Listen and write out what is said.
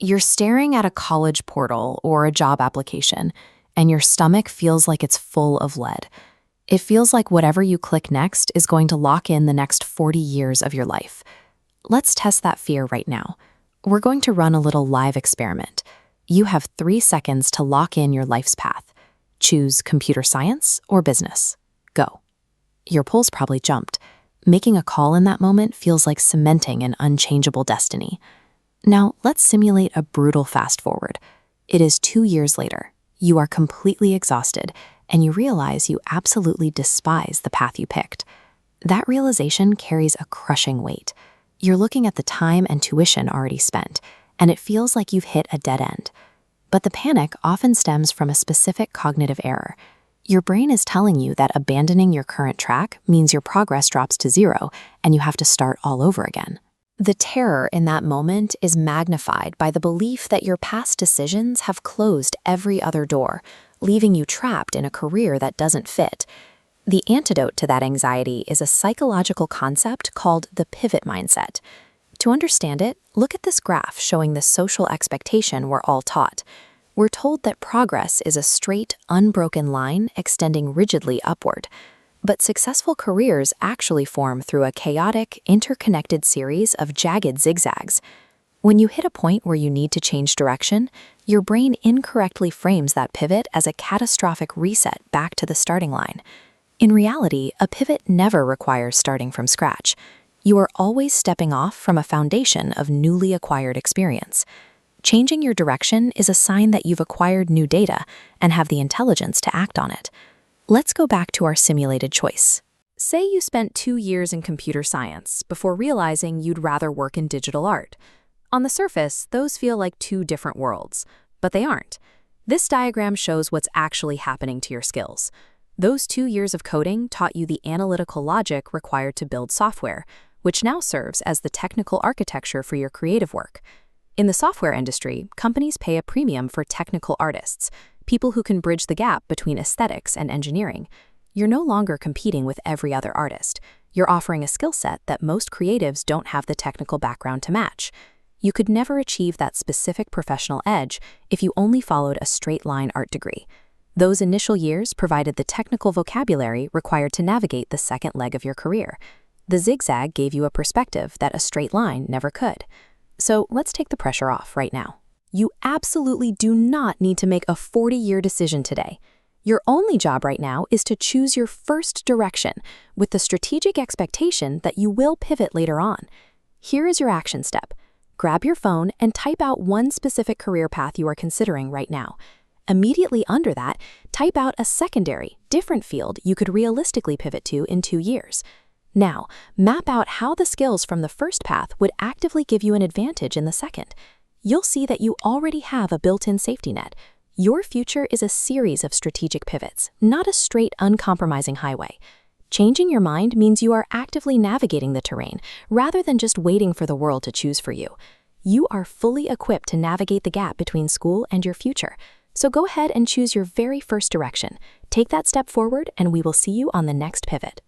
You're staring at a college portal or a job application, and your stomach feels like it's full of lead. It feels like whatever you click next is going to lock in the next 40 years of your life. Let's test that fear right now. We're going to run a little live experiment. You have 3 seconds to lock in your life's path. Choose computer science or business. Go. Your pulse probably jumped. Making a call in that moment feels like cementing an unchangeable destiny. Now, let's simulate a brutal fast forward. It is 2 years later. You are completely exhausted, and you realize you absolutely despise the path you picked. That realization carries a crushing weight. You're looking at the time and tuition already spent, and it feels like you've hit a dead end. But the panic often stems from a specific cognitive error. Your brain is telling you that abandoning your current track means your progress drops to 0 and you have to start all over again. The terror in that moment is magnified by the belief that your past decisions have closed every other door, leaving you trapped in a career that doesn't fit. The antidote to that anxiety is a psychological concept called the pivot mindset. To understand it, look at this graph showing the social expectation we're all taught. We're told that progress is a straight, unbroken line extending rigidly upward. But successful careers actually form through a chaotic, interconnected series of jagged zigzags. When you hit a point where you need to change direction, your brain incorrectly frames that pivot as a catastrophic reset back to the starting line. In reality, a pivot never requires starting from scratch. You are always stepping off from a foundation of newly acquired experience. Changing your direction is a sign that you've acquired new data and have the intelligence to act on it. Let's go back to our simulated choice. Say you spent 2 years in computer science before realizing you'd rather work in digital art. On the surface, those feel like 2 different worlds, but they aren't. This diagram shows what's actually happening to your skills. Those 2 years of coding taught you the analytical logic required to build software, which now serves as the technical architecture for your creative work. In the software industry, companies pay a premium for technical artists, people who can bridge the gap between aesthetics and engineering. You're no longer competing with every other artist. You're offering a skill set that most creatives don't have the technical background to match. You could never achieve that specific professional edge if you only followed a straight-line art degree. Those initial years provided the technical vocabulary required to navigate the second leg of your career. The zigzag gave you a perspective that a straight line never could. So let's take the pressure off right now. You absolutely do not need to make a 40-year decision today. Your only job right now is to choose your first direction with the strategic expectation that you will pivot later on. Here is your action step. Grab your phone and type out one specific career path you are considering right now. Immediately under that, type out a secondary, different field you could realistically pivot to in 2 years. Now, map out how the skills from the first path would actively give you an advantage in the second. You'll see that you already have a built-in safety net. Your future is a series of strategic pivots, not a straight, uncompromising highway. Changing your mind means you are actively navigating the terrain, rather than just waiting for the world to choose for you. You are fully equipped to navigate the gap between school and your future. So go ahead and choose your very first direction. Take that step forward, and we will see you on the next pivot.